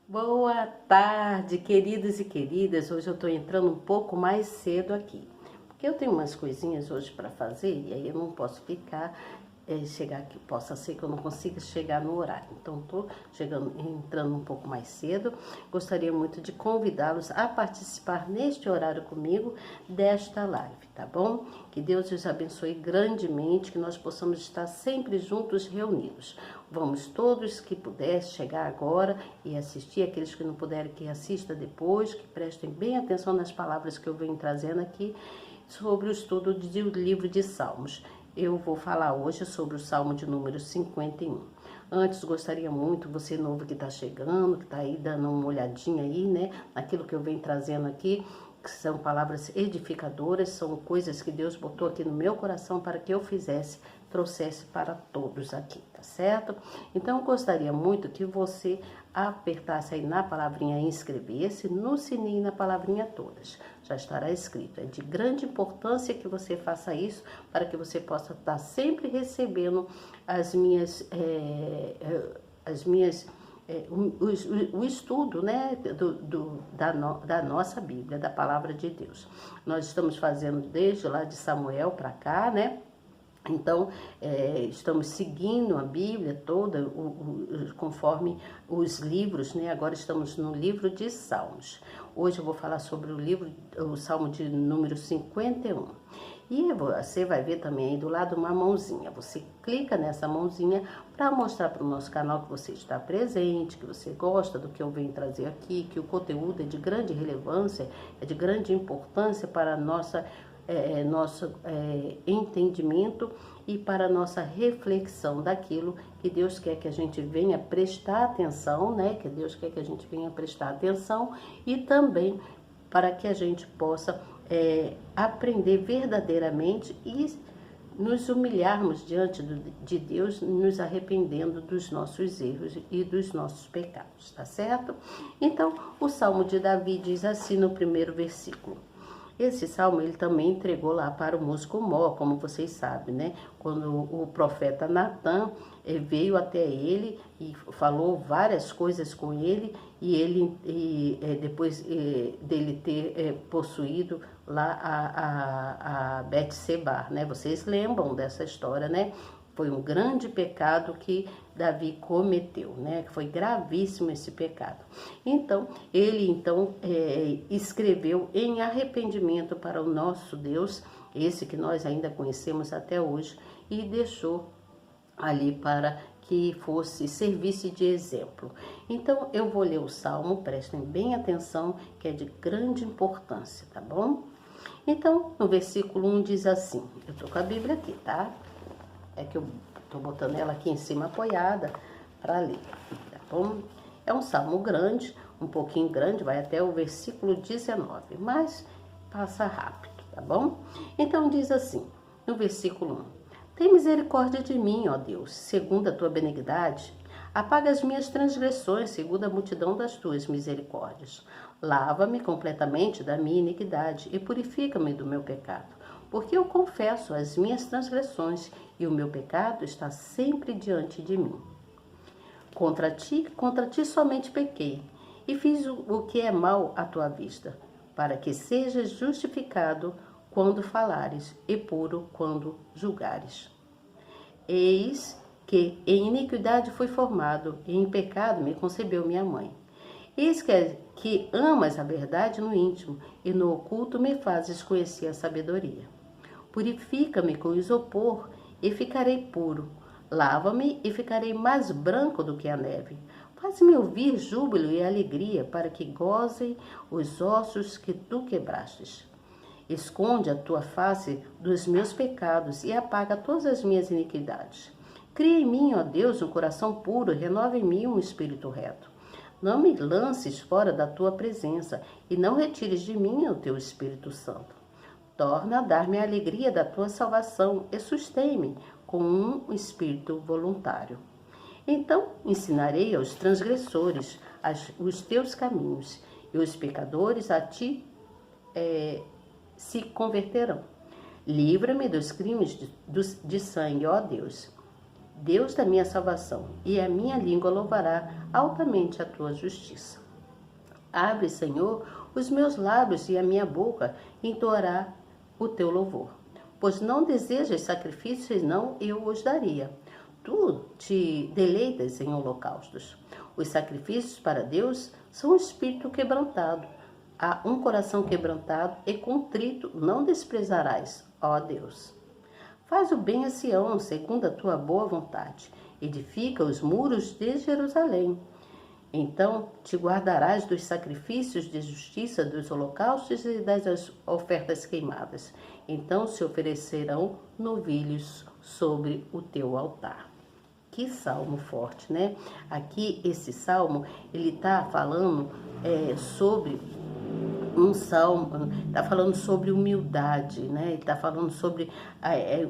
Boa tarde, queridos e queridas. Hoje eu estou entrando um pouco mais cedo aqui, porque eu tenho umas coisinhas hoje para fazer e aí eu não posso ficar, chegar aqui. Possa ser que eu não consiga chegar no horário. Então, estou entrando um pouco mais cedo. Gostaria muito de convidá-los a participar neste horário comigo desta live, tá bom? Que Deus os abençoe grandemente, que nós possamos estar sempre juntos, reunidos. Vamos todos que puder chegar agora e assistir, aqueles que não puderem que assista depois, que prestem bem atenção nas palavras que eu venho trazendo aqui sobre o estudo do livro de Salmos. Eu vou falar hoje sobre o Salmo de número 51. Antes, gostaria muito, você novo que está chegando, que está aí dando uma olhadinha aí, né, naquilo que eu venho trazendo aqui, que são palavras edificadoras, são coisas que Deus botou aqui no meu coração para que eu trouxesse para todos aqui, tá certo? Então, eu gostaria muito que você apertasse aí na palavrinha inscrever-se, no sininho na palavrinha todas. Já estará escrito. É de grande importância que você faça isso para que você possa estar sempre recebendo o estudo, né, da nossa Bíblia, da Palavra de Deus. Nós estamos fazendo desde lá de Samuel para cá, né? Então, estamos seguindo a Bíblia toda, conforme os livros, né? Agora estamos no livro de Salmos. Hoje eu vou falar sobre o Salmo de número 51. E você vai ver também aí do lado uma mãozinha. Você clica nessa mãozinha para mostrar para o nosso canal que você está presente, que você gosta do que eu venho trazer aqui, que o conteúdo é de grande relevância, é de grande importância para a nosso entendimento e para a nossa reflexão daquilo que Deus quer que a gente venha prestar atenção, né? Que Deus quer que a gente venha prestar atenção e também para que a gente possa aprender verdadeiramente e nos humilharmos diante de Deus, nos arrependendo dos nossos erros e dos nossos pecados, tá certo? Então, o Salmo de Davi diz assim no primeiro versículo. Esse salmo ele também entregou lá para o músico Mó, como vocês sabem, né? Quando o profeta Natan veio até ele e falou várias coisas com ele, depois dele ter possuído lá a Betseba, né? Vocês lembram dessa história, né? Foi um grande pecado que Davi cometeu, né? Foi gravíssimo esse pecado. Então, ele escreveu em arrependimento para o nosso Deus, esse que nós ainda conhecemos até hoje, e deixou ali para que servisse de exemplo. Então, eu vou ler o Salmo, prestem bem atenção, que é de grande importância, tá bom? Então, no versículo 1 diz assim, eu tô com a Bíblia aqui, tá? É que eu tô botando ela aqui em cima apoiada para ler, tá bom? É um salmo grande, um pouquinho grande, vai até o versículo 19, mas passa rápido, tá bom? Então diz assim, no versículo 1: Tem misericórdia de mim, ó Deus, segundo a tua benignidade. Apaga as minhas transgressões, segundo a multidão das tuas misericórdias. Lava-me completamente da minha iniquidade e purifica-me do meu pecado. Porque eu confesso as minhas transgressões e o meu pecado está sempre diante de mim. Contra ti somente pequei e fiz o que é mal à tua vista, para que sejas justificado quando falares e puro quando julgares. Eis que em iniquidade fui formado e em pecado me concebeu minha mãe. Eis que amas a verdade no íntimo e no oculto me fazes conhecer a sabedoria. Purifica-me com isopor e ficarei puro. Lava-me e ficarei mais branco do que a neve. Faz-me ouvir júbilo e alegria, para que gozem os ossos que tu quebrastes. Esconde a tua face dos meus pecados e apaga todas as minhas iniquidades. Cria em mim, ó Deus, um coração puro e renova em mim um espírito reto. Não me lances fora da tua presença e não retires de mim o teu Espírito Santo. Torna a dar-me a alegria da tua salvação e sustém-me com um espírito voluntário. Então ensinarei aos transgressores os teus caminhos, e os pecadores a ti se converterão. Livra-me dos crimes de sangue, ó Deus. Deus da minha salvação, e a minha língua louvará altamente a tua justiça. Abre, Senhor, os meus lábios e a minha boca entoará o teu louvor. Pois não desejas sacrifícios, senão eu os daria. Tu te deleitas em holocaustos. Os sacrifícios para Deus são um espírito quebrantado. A um coração quebrantado e contrito não desprezarás, ó Deus. Faz o bem a Sião, segundo a tua boa vontade. Edifica os muros de Jerusalém. Então te guardarás dos sacrifícios de justiça, dos holocaustos e das ofertas queimadas. Então se oferecerão novilhos sobre o teu altar. Que salmo forte, né? Aqui esse salmo, ele está falando sobre um salmo, está falando sobre humildade, né? Está falando sobre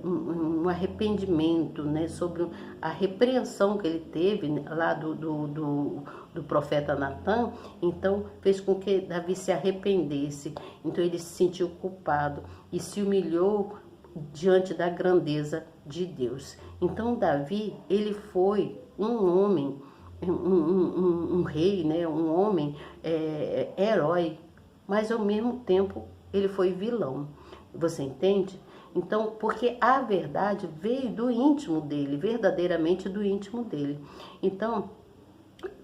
um arrependimento, né? Sobre a repreensão que ele teve lá do profeta Natan. Então fez com que Davi se arrependesse. Então ele se sentiu culpado e se humilhou diante da grandeza de Deus. Então Davi, ele foi um homem, um rei, né? Um homem herói, mas ao mesmo tempo ele foi vilão. Você entende? Então, porque a verdade veio do íntimo dele, verdadeiramente do íntimo dele. Então,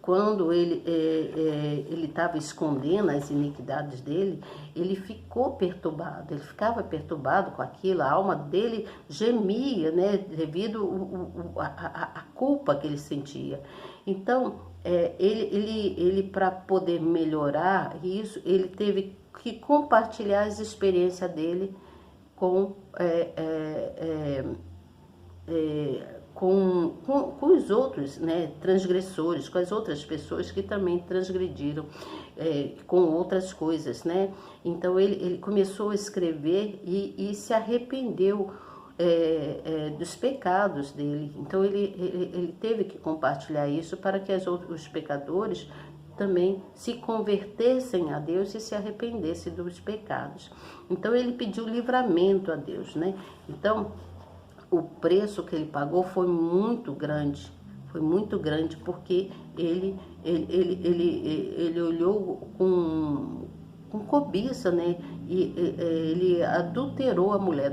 quando ele estava escondendo as iniquidades dele, ele ficou perturbado, ele ficava perturbado com aquilo, a alma dele gemia, né, devido à culpa que ele sentia. Então, ele para poder melhorar isso, ele teve que compartilhar as experiências dele com os outros, né, transgressores, com as outras pessoas que também transgrediram com outras coisas, né? Então ele começou a escrever e se arrependeu dos pecados dele. Então ele teve que compartilhar isso para que os pecadores também se convertessem a Deus e se arrependessem dos pecados. Então ele pediu livramento a Deus, né? Então o preço que ele pagou foi muito grande porque ele olhou com cobiça, né? E ele adulterou a mulher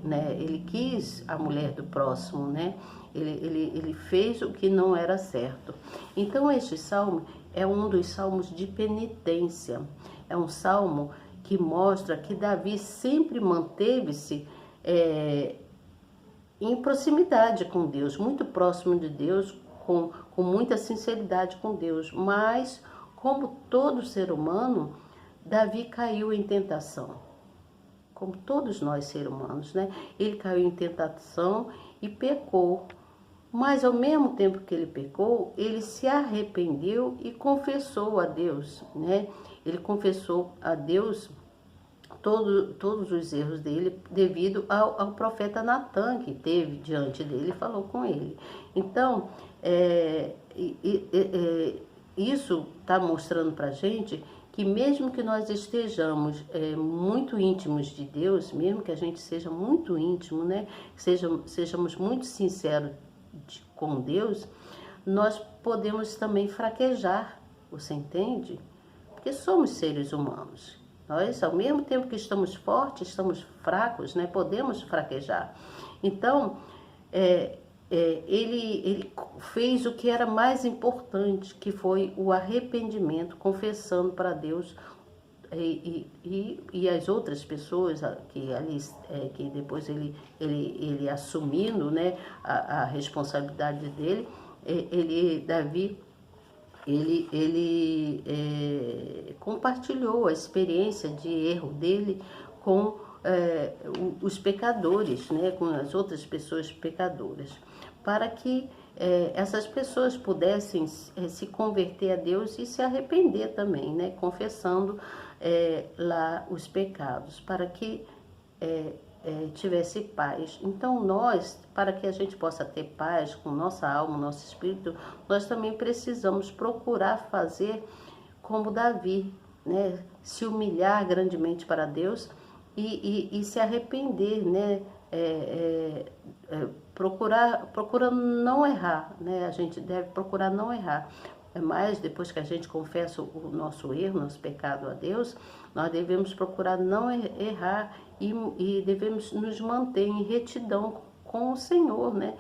né? Ele quis a mulher do próximo, né? Ele fez o que não era certo. Então este salmo é um dos salmos de penitência. É um salmo que mostra que Davi sempre manteve-se em proximidade com Deus, muito próximo de Deus, com muita sinceridade com Deus. Mas, como todo ser humano, Davi caiu em tentação. Como todos nós seres humanos, né? Ele caiu em tentação e pecou. Mas, ao mesmo tempo que ele pecou, ele se arrependeu e confessou a Deus, né? Ele confessou a Deus todos os erros dele devido ao profeta Natan, que teve diante dele e falou com ele. Então, isso está mostrando para a gente que mesmo que nós estejamos muito íntimos de Deus, mesmo que a gente seja muito íntimo, né, sejamos muito sinceros com Deus, nós podemos também fraquejar, você entende? Porque somos seres humanos. Nós, ao mesmo tempo que estamos fortes, estamos fracos, né? Podemos fraquejar. Então, ele fez o que era mais importante, que foi o arrependimento, confessando para Deus e as outras pessoas que depois ele assumindo, né, a responsabilidade dele, Davi compartilhou a experiência de erro dele com os pecadores, né, com as outras pessoas pecadoras, para que essas pessoas pudessem se converter a Deus e se arrepender também, né, confessando lá os pecados, para que tivesse paz. Então nós, para que a gente possa ter paz com nossa alma, nosso espírito, nós também precisamos procurar fazer como Davi, né? Se humilhar grandemente para Deus e se arrepender, né? procura não errar, né? A gente deve procurar não errar. Mas depois que a gente confessa o nosso erro, nosso pecado a Deus, nós devemos procurar não errar e devemos nos manter em retidão com o Senhor, né?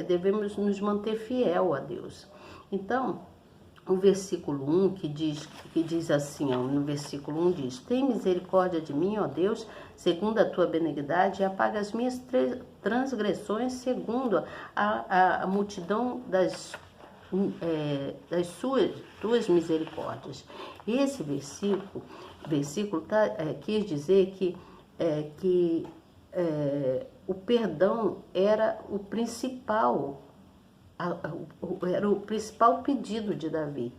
Devemos nos manter fiel a Deus. Então, o versículo 1 que diz assim, ó, no versículo 1 diz: tem misericórdia de mim, ó Deus, segundo a tua benignidade, e apaga as minhas transgressões segundo a multidão das tuas misericórdias. Esse versículo quis dizer que o perdão era o principal, era o principal pedido de Davi.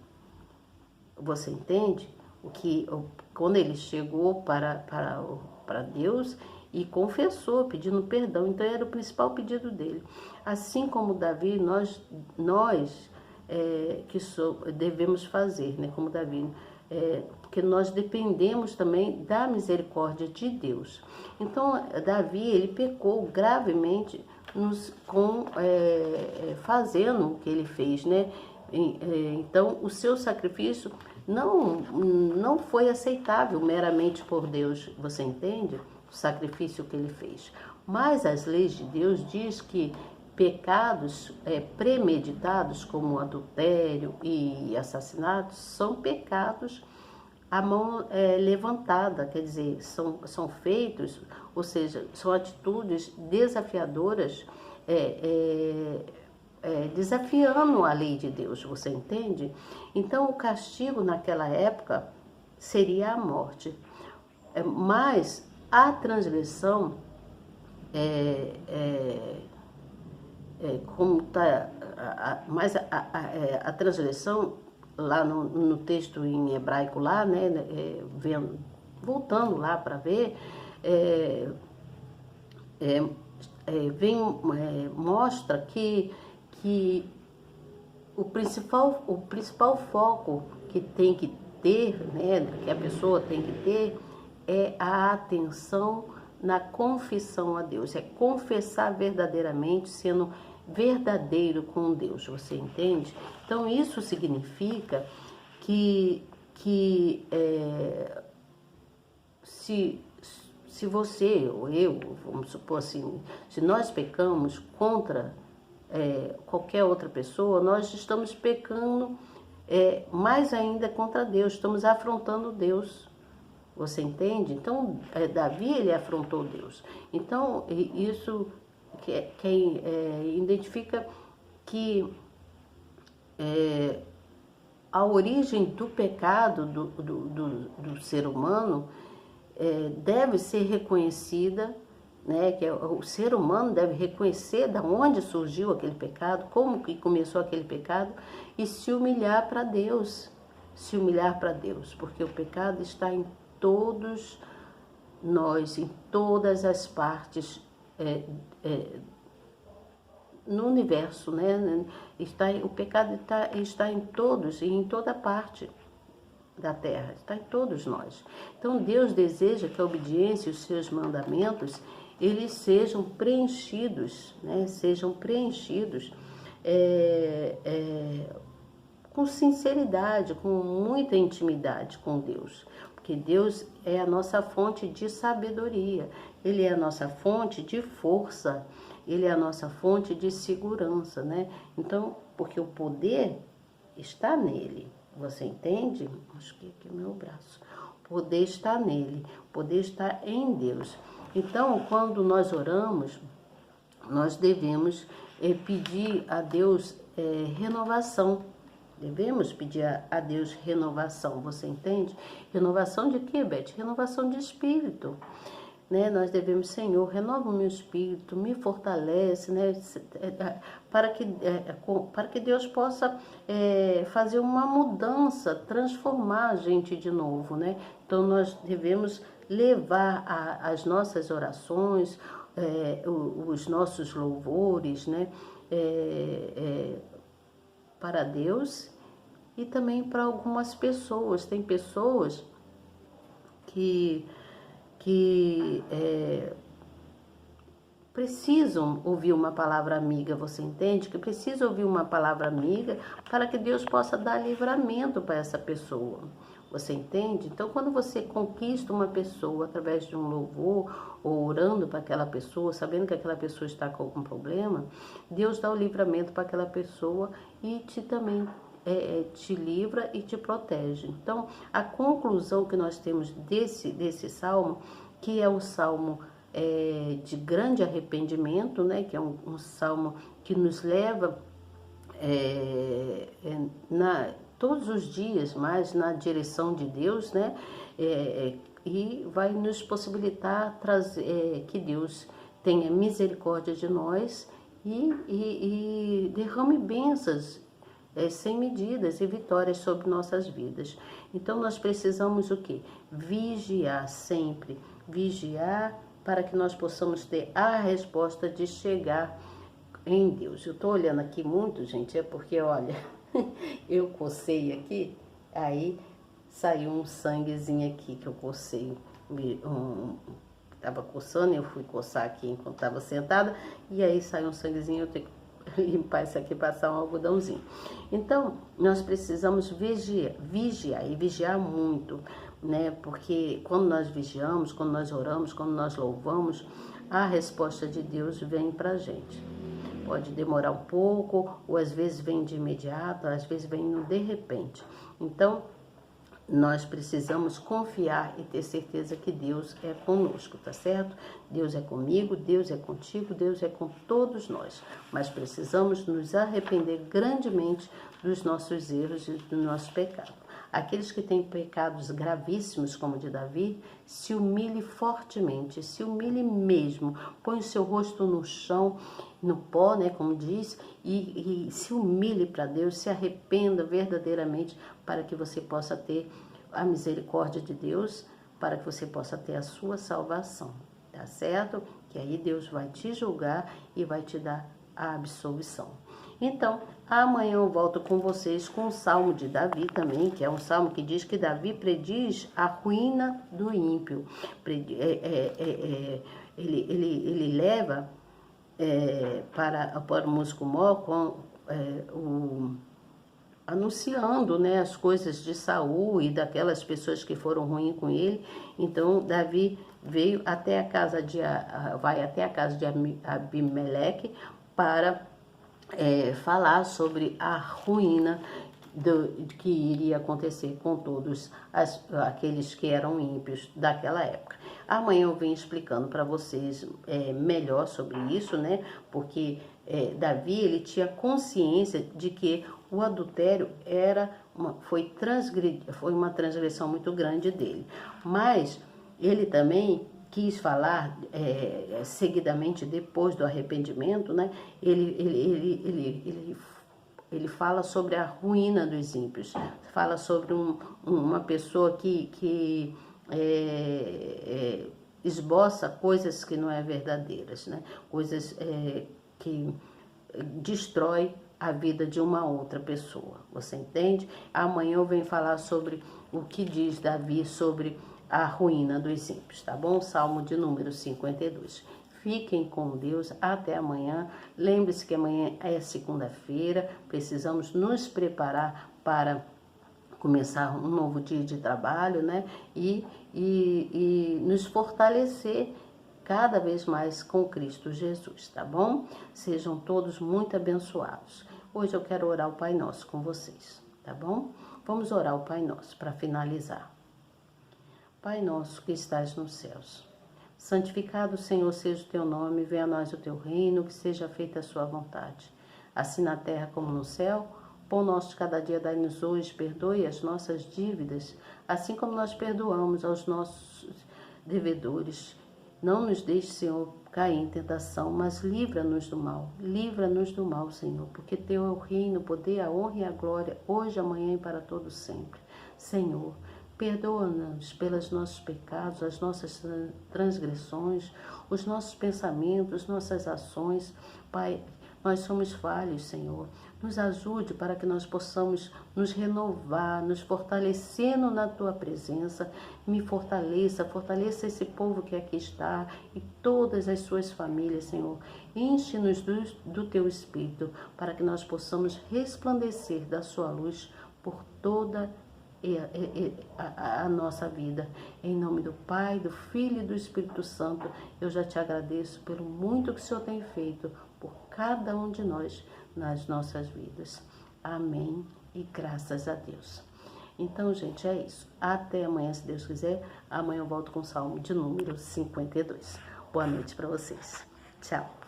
Você entende? Quando ele chegou para Deus e confessou, pedindo perdão, então era o principal pedido dele. Assim como Davi, nós devemos fazer, né? Como Davi, porque nós dependemos também da misericórdia de Deus. Então, Davi, ele pecou gravemente fazendo o que ele fez, né? Então, o seu sacrifício não foi aceitável meramente por Deus, você entende? O sacrifício que ele fez. Mas as leis de Deus diz que pecados premeditados, como adultério e assassinato, são pecados à mão levantada, quer dizer, são feitos, ou seja, são atitudes desafiadoras, desafiando a lei de Deus, você entende? Então, o castigo naquela época seria a morte. Mas a transgressão, como está, mas a transgressão, lá no texto em hebraico, lá, né, voltando lá para ver, mostra que o principal foco que tem que ter, né, que a pessoa tem que ter, é a atenção na confissão a Deus, é confessar verdadeiramente, sendo verdadeiro com Deus, você entende? Então isso significa que se você ou eu, vamos supor assim, se nós pecamos contra qualquer outra pessoa, nós estamos pecando mais ainda contra Deus, estamos afrontando Deus. Você entende? Então, Davi, ele afrontou Deus. Então, isso identifica que a origem do pecado do ser humano deve ser reconhecida, né? Que o ser humano deve reconhecer de onde surgiu aquele pecado, como que começou aquele pecado, e se humilhar para Deus. Se humilhar para Deus, porque o pecado está em todos nós, em todas as partes no universo, né? O pecado está em todos e em toda parte da terra, está em todos nós. Então Deus deseja que a obediência e os seus mandamentos, eles sejam preenchidos, né? Sejam preenchidos com sinceridade, com muita intimidade com Deus. Porque Deus é a nossa fonte de sabedoria, Ele é a nossa fonte de força, Ele é a nossa fonte de segurança, né? Então, porque o poder está nele, você entende? Acho que aqui é o meu braço. O poder está nele, o poder está em Deus. Então, quando nós oramos, nós devemos pedir a Deus renovação. Devemos pedir a Deus renovação, você entende? Renovação de quê, Beth? Renovação de espírito, né? Nós devemos, Senhor, renova o meu espírito, me fortalece, né? Para que Deus possa fazer uma mudança, transformar a gente de novo, né? Então, nós devemos levar as nossas orações, os nossos louvores, né? Para Deus e também para algumas pessoas. Tem pessoas que precisam ouvir uma palavra amiga, você entende? Que precisa ouvir uma palavra amiga para que Deus possa dar livramento para essa pessoa. Você entende? Então, quando você conquista uma pessoa através de um louvor ou orando para aquela pessoa, sabendo que aquela pessoa está com algum problema, Deus dá o livramento para aquela pessoa e também te livra e te protege. Então, a conclusão que nós temos desse salmo, que é o salmo de grande arrependimento, né? Que é um salmo que nos leva todos os dias mais na direção de Deus, né? E vai nos possibilitar trazer, que Deus tenha misericórdia de nós e derrame bênçãos sem medidas e vitórias sobre nossas vidas. Então nós precisamos o quê? Vigiar sempre, vigiar para que nós possamos ter a resposta de chegar em Deus. Eu estou olhando aqui muito, gente, é porque, olha, eu cocei aqui, aí saiu um sanguezinho aqui que eu cocei. Estava coçando, eu fui coçar aqui enquanto estava sentada, e aí saiu um sanguezinho, eu tenho que limpar isso aqui, passar um algodãozinho. Então, nós precisamos vigiar e vigiar muito, né? Porque quando nós vigiamos, quando nós oramos, quando nós louvamos, a resposta de Deus vem para a gente. Pode demorar um pouco, ou às vezes vem de imediato, às vezes vem de repente. Então, nós precisamos confiar e ter certeza que Deus é conosco, tá certo? Deus é comigo, Deus é contigo, Deus é com todos nós. Mas precisamos nos arrepender grandemente dos nossos erros e do nosso pecado. Aqueles que têm pecados gravíssimos, como o de Davi, se humilhe fortemente, se humilhe mesmo, põe o seu rosto no chão, no pó, né, como diz, e se humilhe para Deus, se arrependa verdadeiramente para que você possa ter a misericórdia de Deus, para que você possa ter a sua salvação, tá certo? Que aí Deus vai te julgar e vai te dar a absolvição. Então, amanhã eu volto com vocês com o Salmo de Davi também, que é um salmo que diz que Davi prediz a ruína do ímpio. Ele leva para o músico mor anunciando, né, as coisas de Saul e daquelas pessoas que foram ruins com ele. Então, Davi veio até vai até a casa de Abimeleque para falar sobre a ruína que iria acontecer com todos aqueles que eram ímpios daquela época. Amanhã eu venho explicando para vocês melhor sobre isso, né? Porque Davi, ele tinha consciência de que o adultério foi uma transgressão muito grande dele. Mas ele também quis falar seguidamente depois do arrependimento, né? Ele fala sobre a ruína dos ímpios, fala sobre uma pessoa que esboça coisas que não é verdadeiras, né? Coisas que destrói a vida de uma outra pessoa, você entende? Amanhã eu venho falar sobre o que diz Davi sobre a ruína dos ímpios, tá bom? Salmo de número 52. Fiquem com Deus, até amanhã. Lembre-se que amanhã é segunda-feira, precisamos nos preparar para começar um novo dia de trabalho, né? E nos fortalecer cada vez mais com Cristo Jesus, tá bom? Sejam todos muito abençoados. Hoje eu quero orar o Pai Nosso com vocês, tá bom? Vamos orar o Pai Nosso para finalizar. Pai nosso que estás nos céus, santificado, Senhor, seja o teu nome, venha a nós o teu reino, que seja feita a sua vontade, assim na terra como no céu. Pão nosso de cada dia dai-nos hoje, perdoe as nossas dívidas, assim como nós perdoamos aos nossos devedores. Não nos deixe, Senhor, cair em tentação, mas livra-nos do mal. Livra-nos do mal, Senhor, porque teu é o reino, o poder, a honra e a glória, hoje, amanhã e para todo sempre. Senhor, perdoa-nos pelos nossos pecados, as nossas transgressões, os nossos pensamentos, nossas ações. Pai, Nós somos falhos, Senhor. Nos ajude para que nós possamos nos renovar, nos fortalecendo na Tua presença. Me fortaleça, fortaleça esse povo que aqui está e todas as suas famílias, Senhor. Enche-nos do Teu Espírito para que nós possamos resplandecer da Sua luz por toda a nossa vida. Em nome do Pai, do Filho e do Espírito Santo, eu já te agradeço pelo muito que o Senhor tem feito por cada um de nós nas nossas vidas. Amém e graças a Deus. Então, gente, é isso. Até amanhã, se Deus quiser. Amanhã eu volto com o Salmo de número 52. Boa noite para vocês. Tchau.